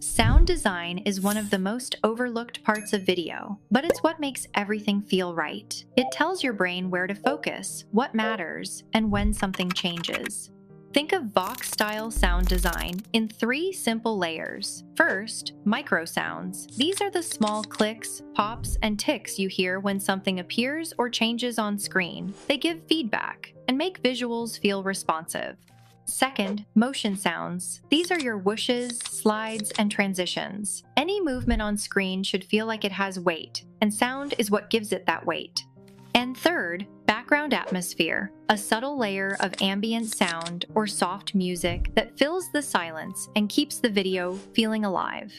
Sound design is one of the most overlooked parts of video, but it's what makes everything feel right. It tells your brain where to focus, what matters, and when something changes. Think of VOX-style sound design in 3 simple layers. First, micro sounds. These are the small clicks, pops, and ticks you hear when something appears or changes on screen. They give feedback and make visuals feel responsive. Second, motion sounds. These are your whooshes, slides, and transitions. Any movement on screen should feel like it has weight, and sound is what gives it that weight. And third, background atmosphere, a subtle layer of ambient sound or soft music that fills the silence and keeps the video feeling alive.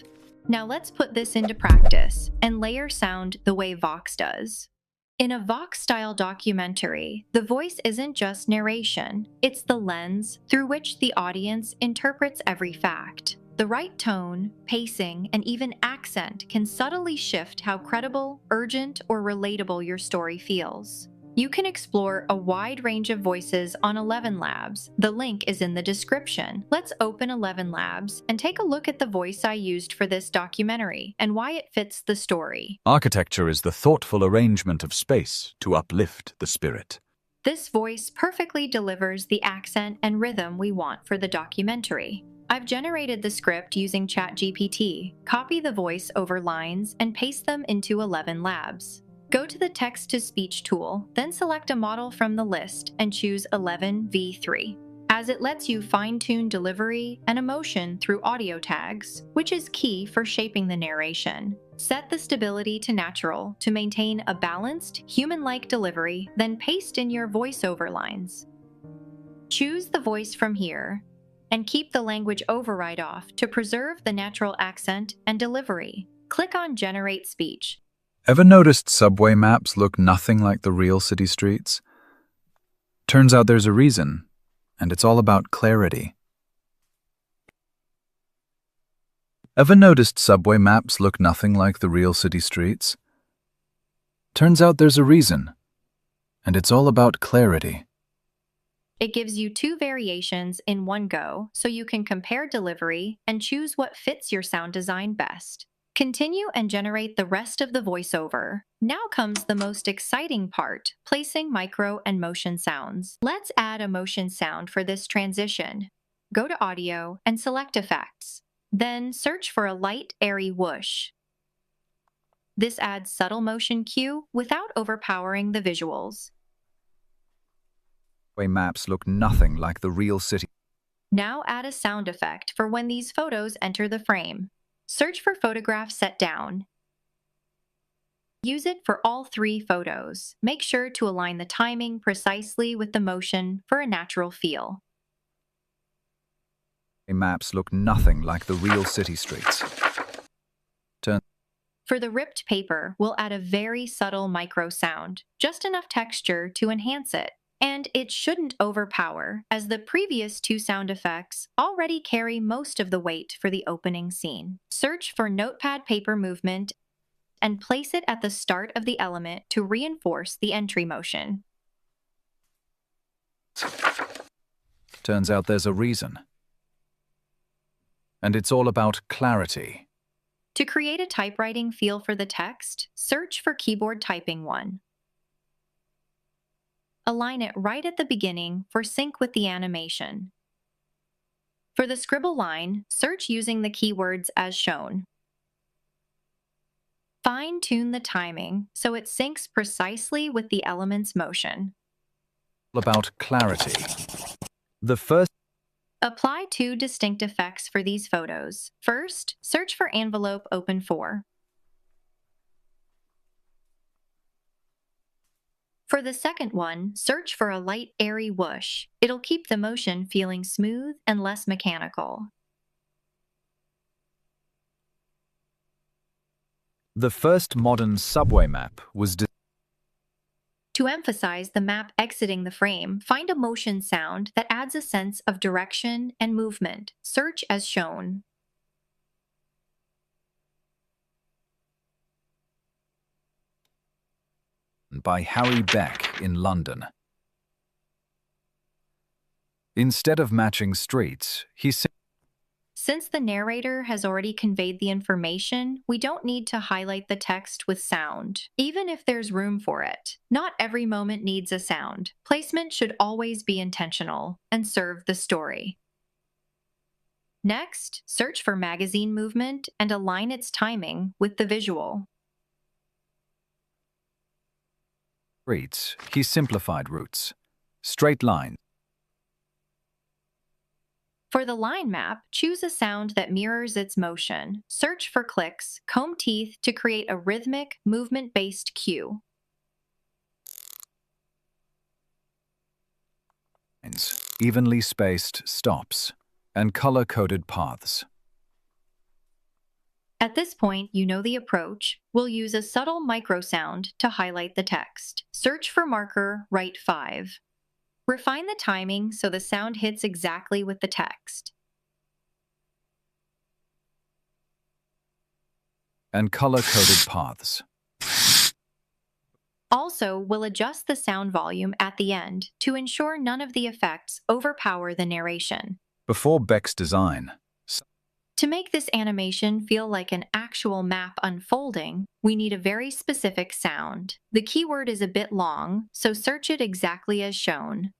Now let's put this into practice and layer sound the way Vox does. In a Vox-style documentary, the voice isn't just narration, it's the lens through which the audience interprets every fact. The right tone, pacing, and even accent can subtly shift how credible, urgent, or relatable your story feels. You can explore a wide range of voices on 11 Labs. The link is in the description. Let's open 11 Labs and take a look at the voice I used for this documentary and why it fits the story. Architecture is the thoughtful arrangement of space to uplift the spirit. This voice perfectly delivers the accent and rhythm we want for the documentary. I've generated the script using ChatGPT. Copy the voice over lines and paste them into 11 Labs. Go to the text-to-speech tool, then select a model from the list and choose 11v3, as it lets you fine-tune delivery and emotion through audio tags, which is key for shaping the narration. Set the stability to natural to maintain a balanced, human-like delivery, then paste in your voiceover lines. Choose the voice from here, and keep the language override off to preserve the natural accent and delivery. Click on Generate Speech. Ever noticed subway maps look nothing like the real city streets? Turns out there's a reason, and it's all about clarity. Ever noticed subway maps look nothing like the real city streets? Turns out there's a reason, and it's all about clarity. It gives you 2 variations in one go, so you can compare delivery and choose what fits your sound design best. Continue and generate the rest of the voiceover. Now comes the most exciting part, placing micro and motion sounds. Let's add a motion sound for this transition. Go to Audio and select Effects. Then search for a light, airy whoosh. This adds subtle motion cue without overpowering the visuals. Subway maps look nothing like the real city. Now add a sound effect for when these photos enter the frame. Search for photograph set down. Use it for all 3 photos. Make sure to align the timing precisely with the motion for a natural feel. Maps look nothing like the real city streets. For the ripped paper, we'll add a very subtle micro sound, just enough texture to enhance it. And it shouldn't overpower, as the previous 2 sound effects already carry most of the weight for the opening scene. Search for notepad paper movement and place it at the start of the element to reinforce the entry motion. Turns out there's a reason. And it's all about clarity. To create a typewriting feel for the text, search for keyboard typing 1. Align it right at the beginning for sync with the animation. For the scribble line, search using the keywords as shown. Fine-tune the timing so it syncs precisely with the element's motion. About clarity. Apply 2 distinct effects for these photos. First, search for envelope open 4. For the second one, search for a light, airy whoosh. It'll keep the motion feeling smooth and less mechanical. The first modern subway map was To emphasize the map exiting the frame, find a motion sound that adds a sense of direction and movement. Search as shown. by Harry Beck in London. Instead of matching streets, he Since the narrator has already conveyed the information, we don't need to highlight the text with sound, even if there's room for it. Not every moment needs a sound. Placement should always be intentional and serve the story. Next, search for magazine movement and align its timing with the visual. Reads, he simplified routes. Straight line. For the line map, choose a sound that mirrors its motion. Search for clicks, comb teeth to create a rhythmic, movement-based cue. Evenly spaced stops, and color-coded paths. At this point, you know the approach. We'll use a subtle micro sound to highlight the text. Search for marker, write 5. Refine the timing so the sound hits exactly with the text. And color-coded paths. Also, we'll adjust the sound volume at the end to ensure none of the effects overpower the narration. Before Beck's design. To make this animation feel like an actual map unfolding, we need a very specific sound. The keyword is a bit long, so search it exactly as shown.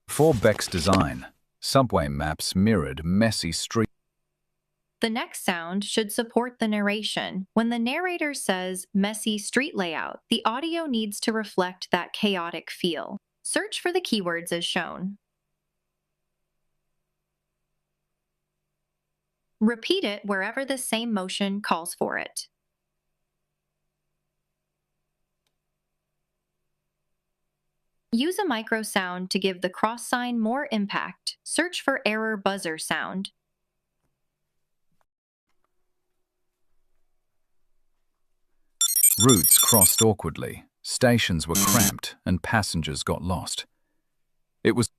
Before Beck's design, subway maps mirrored messy streets. The next sound should support the narration. When the narrator says messy street layout, the audio needs to reflect that chaotic feel. Search for the keywords as shown. Repeat it wherever the same motion calls for it. Use a micro sound to give the cross sign more impact. Search for error buzzer sound. Routes crossed awkwardly, stations were cramped, and passengers got lost. It was...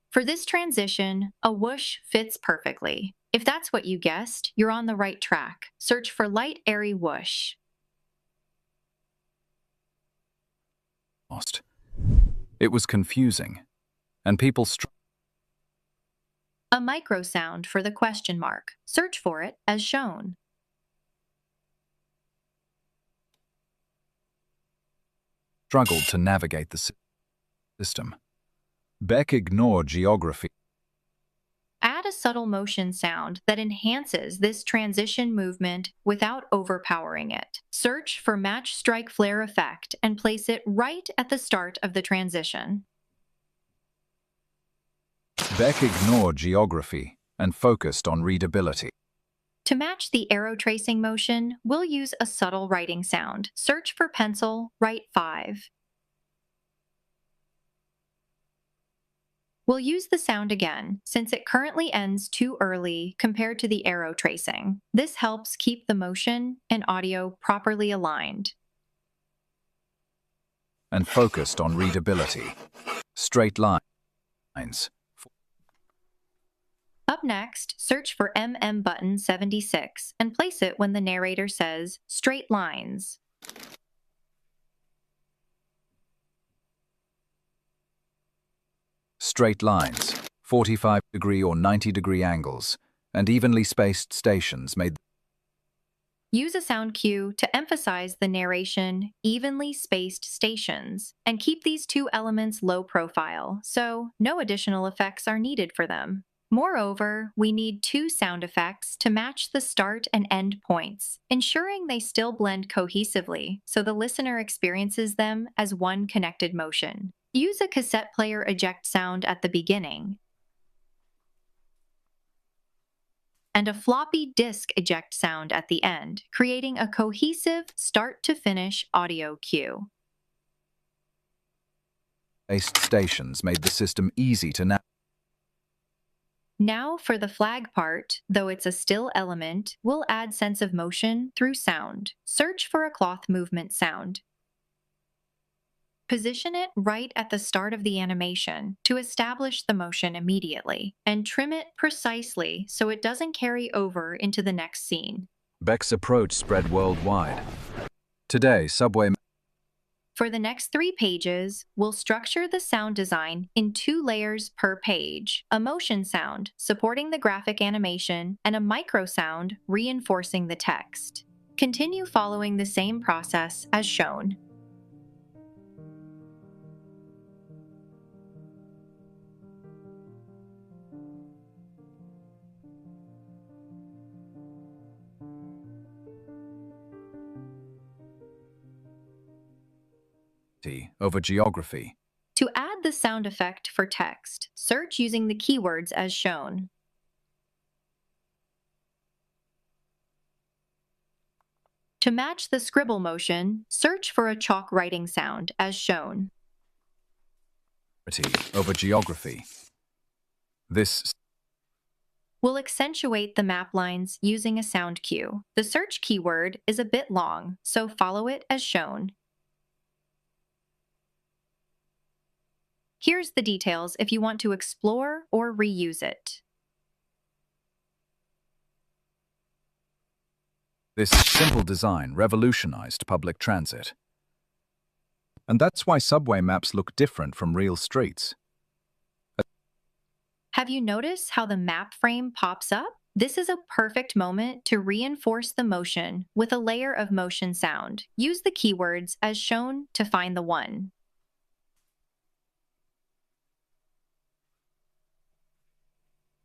For this transition, a whoosh fits perfectly. If that's what you guessed, you're on the right track. Search for light, airy whoosh. Lost. It was confusing, and people A micro sound for the question mark. Search for it as shown. struggled to navigate the system. Beck ignored geography. Add a subtle motion sound that enhances this transition movement without overpowering it. Search for match strike flare effect and place it right at the start of the transition. Beck ignored geography and focused on readability. To match the arrow tracing motion, we'll use a subtle writing sound. Search for pencil, write 5. We'll use the sound again, since it currently ends too early compared to the arrow tracing. This helps keep the motion and audio properly aligned. And focused on readability. Straight lines. Up next, search for button 76 and place it when the narrator says straight lines. Straight lines, 45-degree or 90-degree angles, and evenly spaced stations made. Use a sound cue to emphasize the narration, evenly spaced stations, and keep these two elements low profile, so no additional effects are needed for them. Moreover, we need 2 sound effects to match the start and end points, ensuring they still blend cohesively so the listener experiences them as one connected motion. Use a cassette player eject sound at the beginning and a floppy disk eject sound at the end, creating a cohesive start-to-finish audio cue. Spaced stations made the system easy to navigate. Now for the flag part, though it's a still element, we'll add sense of motion through sound. Search for a cloth movement sound. Position it right at the start of the animation to establish the motion immediately, and trim it precisely so it doesn't carry over into the next scene. Beck's approach spread worldwide. Today, subway For the next 3 pages, we'll structure the sound design in 2 layers per page: a motion sound supporting the graphic animation and a micro sound reinforcing the text. Continue following the same process as shown. Over geography. To add the sound effect for text, search using the keywords as shown. To match the scribble motion, search for a chalk writing sound as shown. Over geography. This We'll accentuate the map lines using a sound cue. The search keyword is a bit long, so follow it as shown. Here's the details if you want to explore or reuse it. This simple design revolutionized public transit. And that's why subway maps look different from real streets. Have you noticed how the map frame pops up? This is a perfect moment to reinforce the motion with a layer of motion sound. Use the keywords as shown to find the one.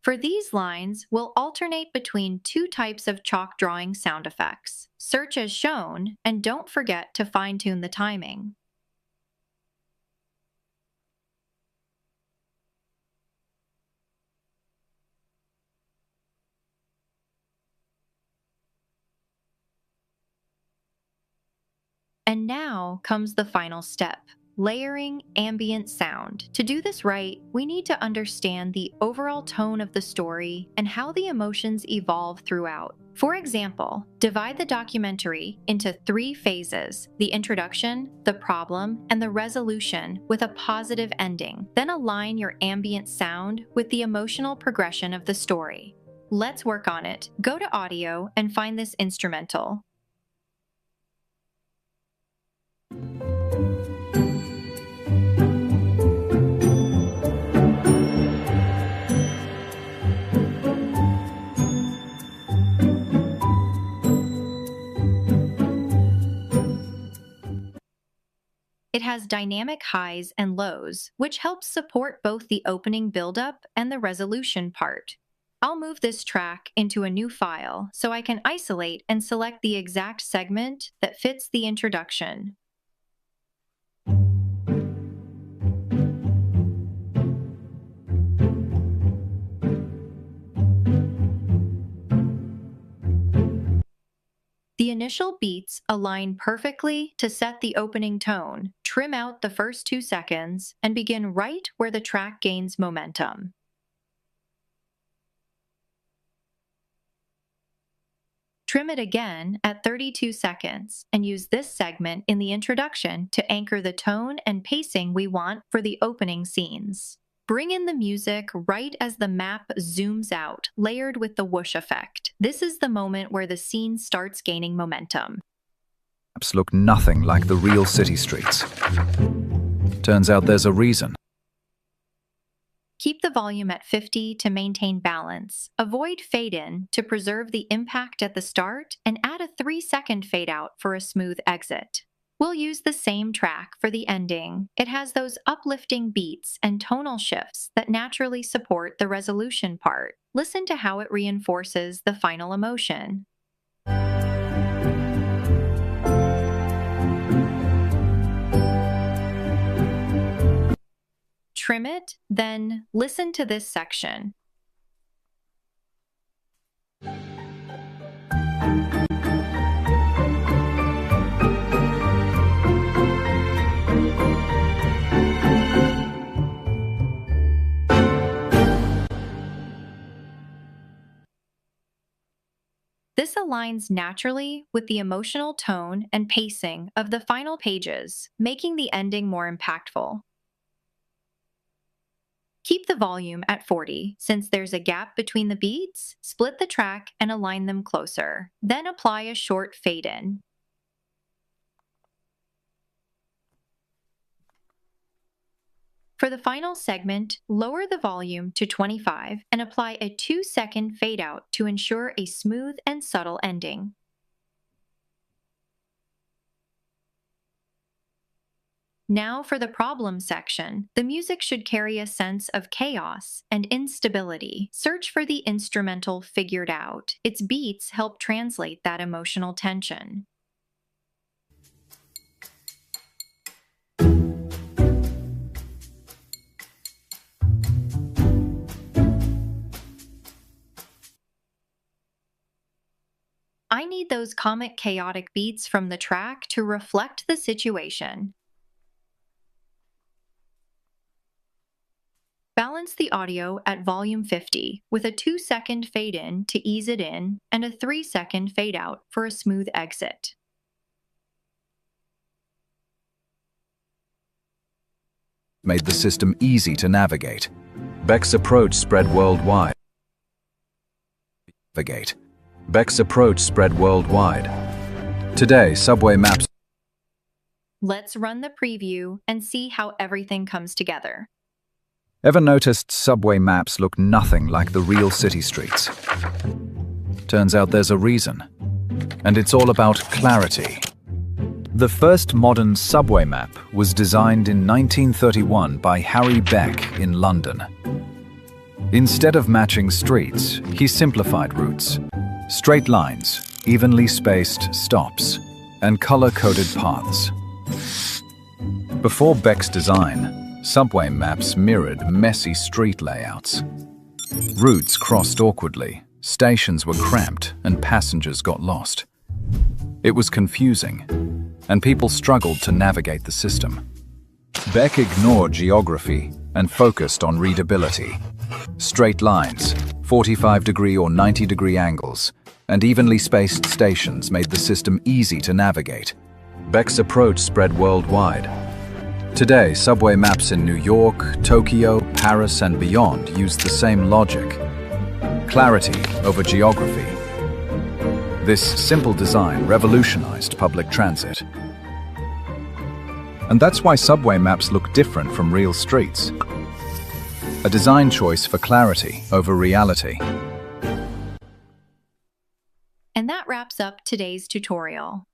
For these lines, we'll alternate between 2 types of chalk drawing sound effects. Search as shown, and don't forget to fine-tune the timing. And now comes the final step: layering ambient sound. To do this right, we need to understand the overall tone of the story and how the emotions evolve throughout. For example, divide the documentary into 3 phases: the introduction, the problem, and the resolution with a positive ending. Then align your ambient sound with the emotional progression of the story. Let's work on it. Go to audio and find this instrumental. It has dynamic highs and lows, which helps support both the opening buildup and the resolution part. I'll move this track into a new file so I can isolate and select the exact segment that fits the introduction. The initial beats align perfectly to set the opening tone. Trim out the first 2 seconds and begin right where the track gains momentum. Trim it again at 32 seconds and use this segment in the introduction to anchor the tone and pacing we want for the opening scenes. Bring in the music right as the map zooms out, layered with the whoosh effect. This is the moment where the scene starts gaining momentum. maps look nothing like the real city streets. Turns out there's a reason. Keep the volume at 50 to maintain balance. Avoid fade-in to preserve the impact at the start, and add a 3-second fade-out for a smooth exit. We'll use the same track for the ending. It has those uplifting beats and tonal shifts that naturally support the resolution part. Listen to how it reinforces the final emotion. Trim it, then listen to this section. This aligns naturally with the emotional tone and pacing of the final pages, making the ending more impactful. Keep the volume at 40. Since there's a gap between the beats, split the track and align them closer. Then apply a short fade-in. For the final segment, lower the volume to 25 and apply a 2-second fade-out to ensure a smooth and subtle ending. Now for the problem section. The music should carry a sense of chaos and instability. Search for the instrumental Figured Out. Its beats help translate that emotional tension. I need those comic chaotic beats from the track to reflect the situation. Balance the audio at volume 50 with a 2-second fade-in to ease it in and a 3-second fade-out for a smooth exit. Made the system easy to navigate. Beck's approach spread worldwide. Beck's approach spread worldwide. Today, subway maps. Let's run the preview and see how everything comes together. Ever noticed subway maps look nothing like the real city streets? Turns out there's a reason. And it's all about clarity. The first modern subway map was designed in 1931 by Harry Beck in London. Instead of matching streets, he simplified routes. Straight lines, evenly spaced stops, and color-coded paths. Before Beck's design, subway maps mirrored messy street layouts. Routes crossed awkwardly, stations were cramped, and passengers got lost. It was confusing, and people struggled to navigate the system. Beck ignored geography and focused on readability. Straight lines, 45-degree or 90-degree angles, and evenly spaced stations made the system easy to navigate. Beck's approach spread worldwide. Today, subway maps in New York, Tokyo, Paris, and beyond use the same logic. Clarity over geography. This simple design revolutionized public transit. And that's why subway maps look different from real streets. A design choice for clarity over reality. And that wraps up today's tutorial.